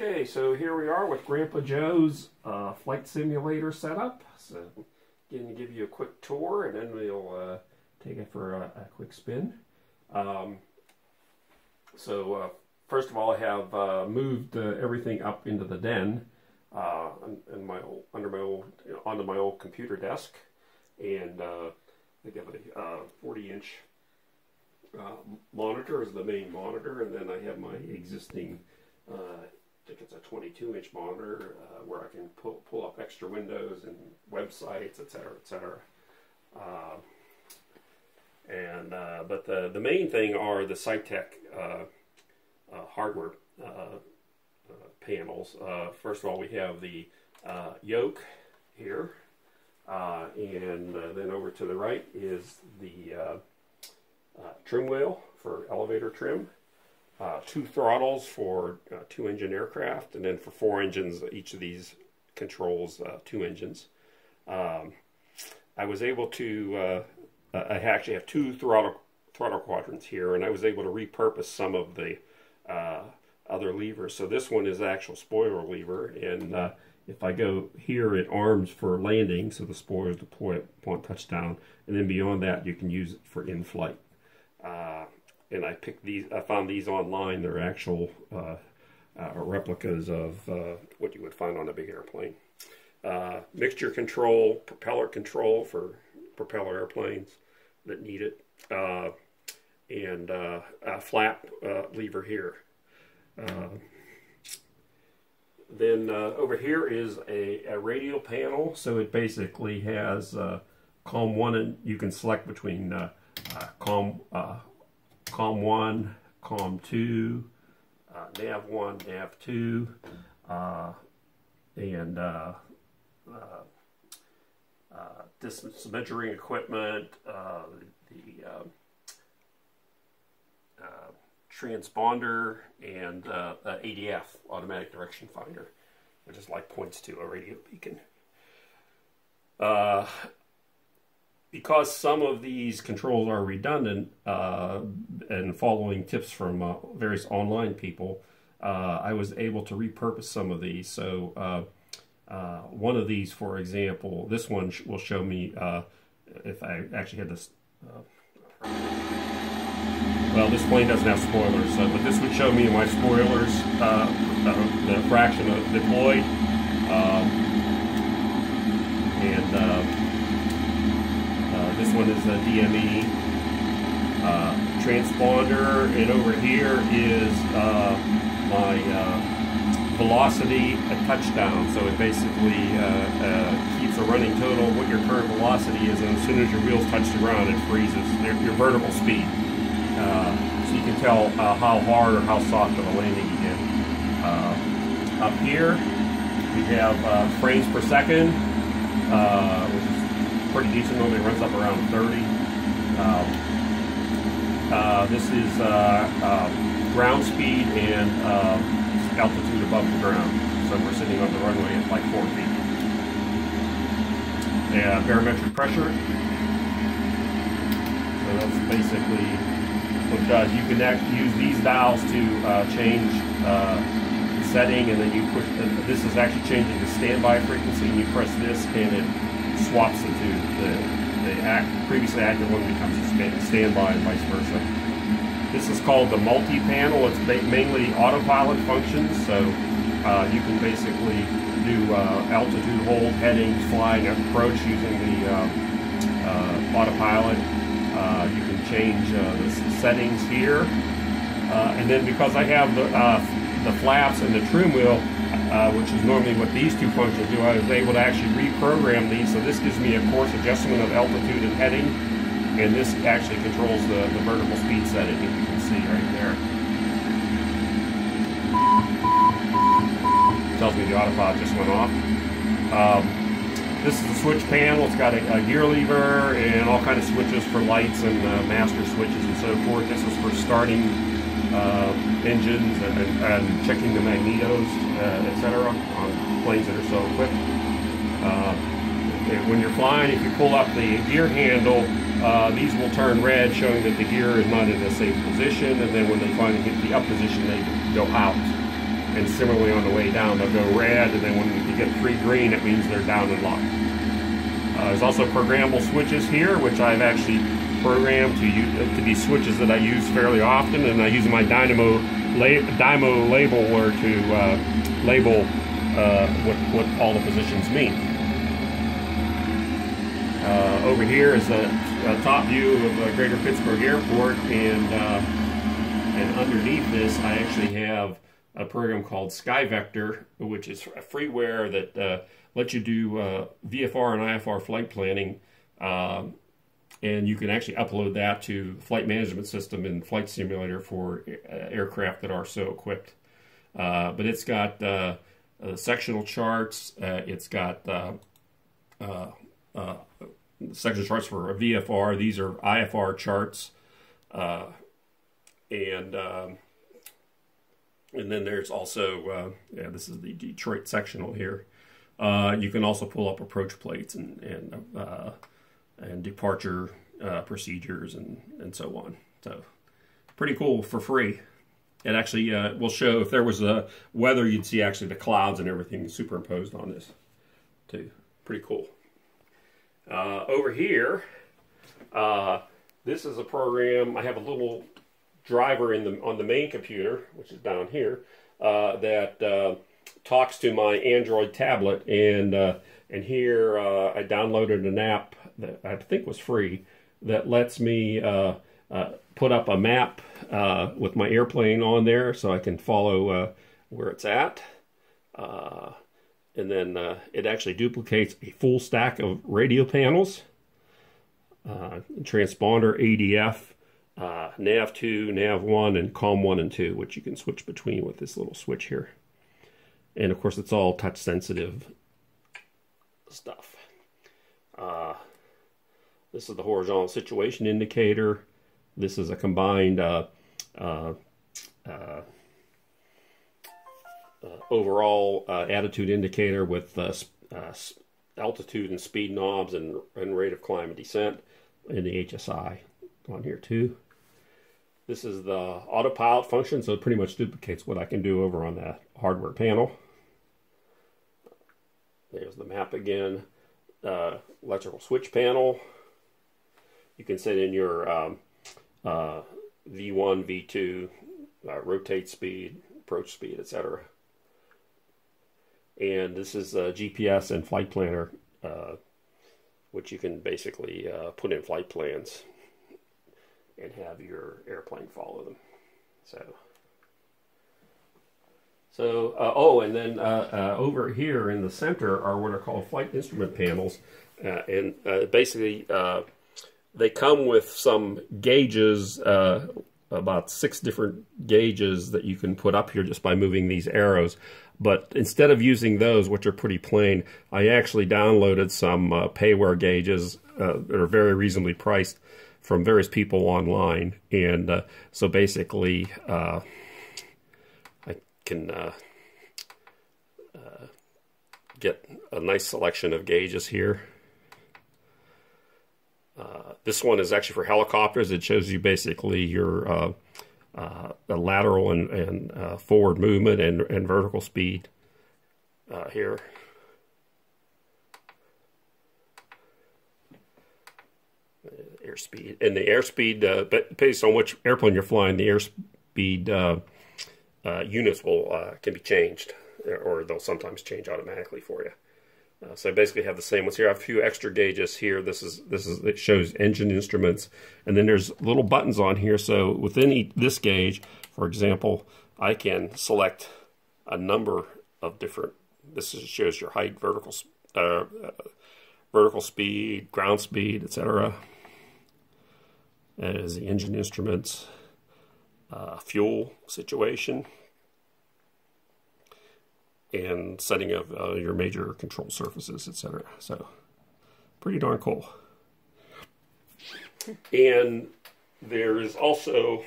Okay, so here we are with Grandpa Joe's flight simulator setup. So going to give you a quick tour and then we'll take it for a quick spin. First of all, I have moved everything up into the den onto my old computer desk, and I got a 40-inch monitor as the main monitor, and then I have my existing I think it's a 22-inch monitor where I can pull up extra windows and websites, etc., etc. But the main thing are the Cytec hardware panels. First of all, we have the yoke here, and then over to the right is the trim wheel for elevator trim. 2 throttles for 2-engine aircraft, and then for 4 engines, each of these controls 2 engines. I was able to, I actually have 2 throttle quadrants here, and I was able to repurpose some of the other levers. So this one is the actual spoiler lever, and if I go here, it arms for landing, so the spoilers deploy upon touchdown, and then beyond that, you can use it for in-flight. And I picked these. I found these online. They're actual replicas of what you would find on a big airplane. Mixture control, propeller control for propeller airplanes that need it, and a flap lever here. Then over here is a radio panel. So it basically has COM 1, and you can select between COM 1, COM 2, nav 1, nav 2, and distance measuring equipment, the transponder, and ADF, automatic direction finder, which is like points to a radio beacon. Because some of these controls are redundant, and following tips from various online people, I was able to repurpose some of these. So one of these, for example, this one will show me if I actually had this. Well, this plane doesn't have spoilers, but this would show me my spoilers, the fraction of deployed, this one is a DME transponder, and over here is my velocity at touchdown. So it basically keeps a running total of what your current velocity is, and as soon as your wheels touch the ground, it freezes your vertical speed. So you can tell how hard or how soft of a landing you get. Up here, we have frames per second, which is pretty decent. Normally runs up around 30. This is ground speed and altitude above the ground. So we're sitting on the runway at like 4 feet. And barometric pressure. So that's basically what it does. You can actually use these dials to change the setting, and then you push. This is actually changing the standby frequency, and you press this, and it swaps the two. The previously active one becomes a standby, and vice versa. This is called the multi-panel. It's mainly autopilot functions, so you can basically do altitude hold, headings, flying, approach using the autopilot. You can change the settings here, and then because I have the flaps and the trim wheel, which is normally what these 2 functions do, I was able to actually reprogram these. So this gives me a course adjustment of altitude and heading, and this actually controls the vertical speed setting, as you can see right there. Tells me the autopilot just went off. This is the switch panel. It's got a gear lever and all kinds of switches for lights and master switches and so forth. This is for starting engines and checking the magnetos, etc. on planes that are so equipped. When you're flying, if you pull up the gear handle, these will turn red, showing that the gear is not in a safe position, and then when they finally hit the up position, they go out. and similarly on the way down they'll go red, and then when you get 3 green it means they're down and locked. There's also programmable switches here, which I've actually programmed to be switches that I use fairly often, and I use my Dymo labeler to label what all the positions mean. Over here is a top view of Greater Pittsburgh Airport, and underneath this I actually have a program called SkyVector, which is a freeware that lets you do VFR and IFR flight planning, and you can actually upload that to the flight management system and flight simulator for aircraft that are so equipped. But it's got sectional charts, it's got sectional charts for a VFR. These are IFR charts, and then there's also this is the Detroit sectional here. You can also pull up approach plates and departure procedures and so on. So pretty cool for free. It actually will show if there was a weather, you'd see actually the clouds and everything superimposed on this too. Pretty cool. Over here, this is a program. I have a little driver on the main computer, which is down here, that talks to my Android tablet, and here I downloaded an app that I think was free that lets me put up a map with my airplane on there, so I can follow where it's at. And then it actually duplicates a full stack of radio panels, transponder, ADF, NAV2, NAV1, and COM1 and 2, which you can switch between with this little switch here. And of course, it's all touch sensitive stuff. This is the horizontal situation indicator. This is a combined overall attitude indicator with altitude and speed knobs and rate of climb and descent, and the HSI on here too. This is the autopilot function, so it pretty much duplicates what I can do over on that hardware panel. There's the map again. Electrical switch panel. You can set in your V1, V2, rotate speed, approach speed, etc. And this is GPS and flight planner, which you can basically put in flight plans and have your airplane follow them. Oh, and then over here in the center are what are called flight instrument panels, and basically they come with some gauges, about 6 different gauges that you can put up here just by moving these arrows. But instead of using those, which are pretty plain, I actually downloaded some payware gauges that are very reasonably priced from various people online. And so basically, I can get a nice selection of gauges here. This one is actually for helicopters. It shows you basically your lateral and forward movement and vertical speed here. Airspeed. And the airspeed, based on which airplane you're flying, the airspeed units can be changed, or they'll sometimes change automatically for you. So I basically have the same ones here. I have a few extra gauges here. It shows engine instruments, and then there's little buttons on here. So within this gauge, for example, I can select a number of different. This shows your height, vertical speed, ground speed, etc. That is the engine instruments, fuel situation, and setting of your major control surfaces, etc. So, pretty darn cool. And there is also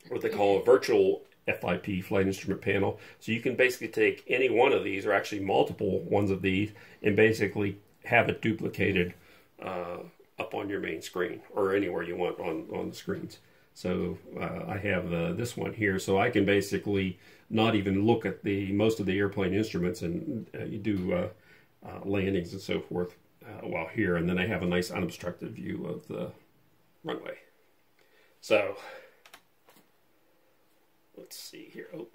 what they call a virtual FIP, flight instrument panel. So you can basically take any one of these, or actually multiple ones of these, and basically have it duplicated up on your main screen, or anywhere you want on the screens. So I have this one here, so I can basically not even look at most of the airplane instruments, and you do landings and so forth while here, and then I have a nice unobstructed view of the runway. So let's see here. Oh.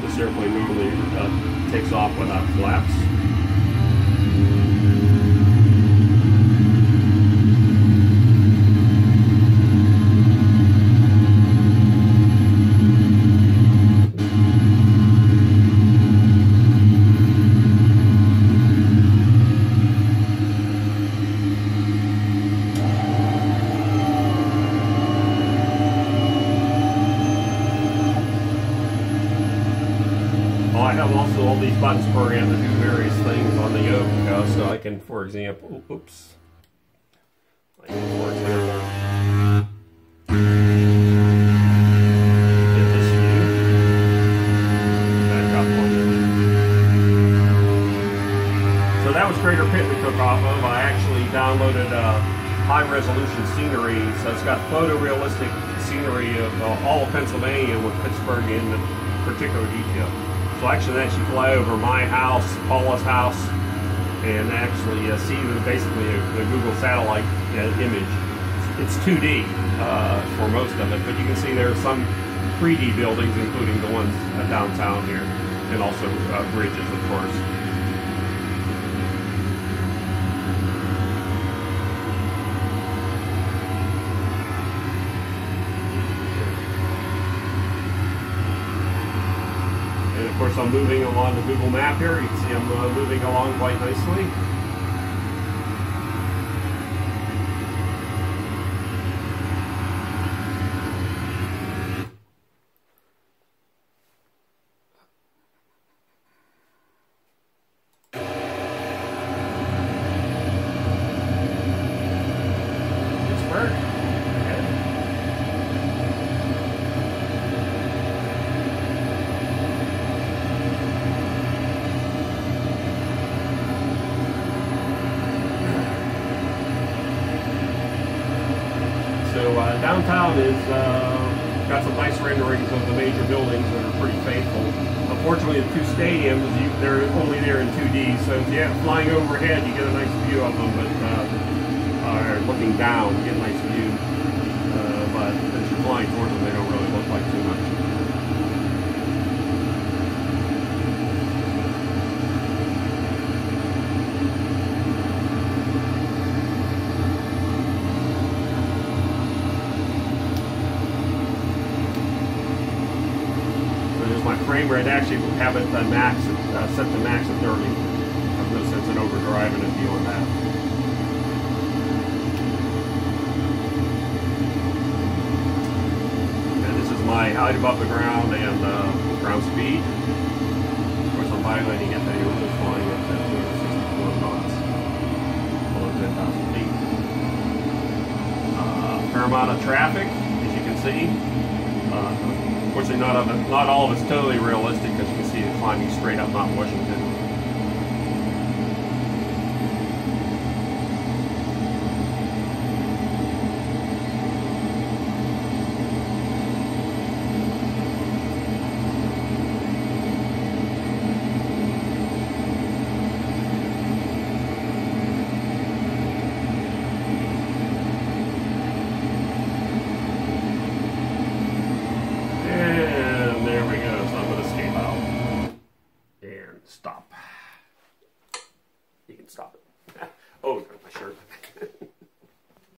This airplane normally takes off without flaps. I have also all these buttons programmed to do various things on the yoke, so I can, for example, oops, I can, for example, get this view, back up on it. So that was Crater Pit we took off of. I actually downloaded high-resolution scenery, so it's got photorealistic scenery of all of Pennsylvania with Pittsburgh in particular detail. So actually fly over my house, Paula's house, and actually see basically the Google satellite image. It's 2D for most of it, but you can see there are some 3D buildings, including the ones downtown here, and also bridges, of course. Of course, I'm moving along the Google map here. You can see I'm moving along quite nicely. Pittsburgh. So downtown is got some nice renderings of the major buildings that are pretty faithful. Unfortunately, the two stadiums, they're only there in 2D, so if you're flying overhead, you get a nice view of them, but looking down, you get a nice view. But as you're flying towards them, they don't really look like too much. My frame rate actually will have it max, set to max at 30. There's no sense in overdriving and dealing that. And this is my height above the ground and ground speed. Of course, I'm violating it. You're only flying at 264 knots, below 10,000 feet. Fair amount of traffic, as you can see. Unfortunately, not all of it's totally realistic, because you can see it climbing straight up Mount Washington. Stop. You can stop it. Oh, my shirt.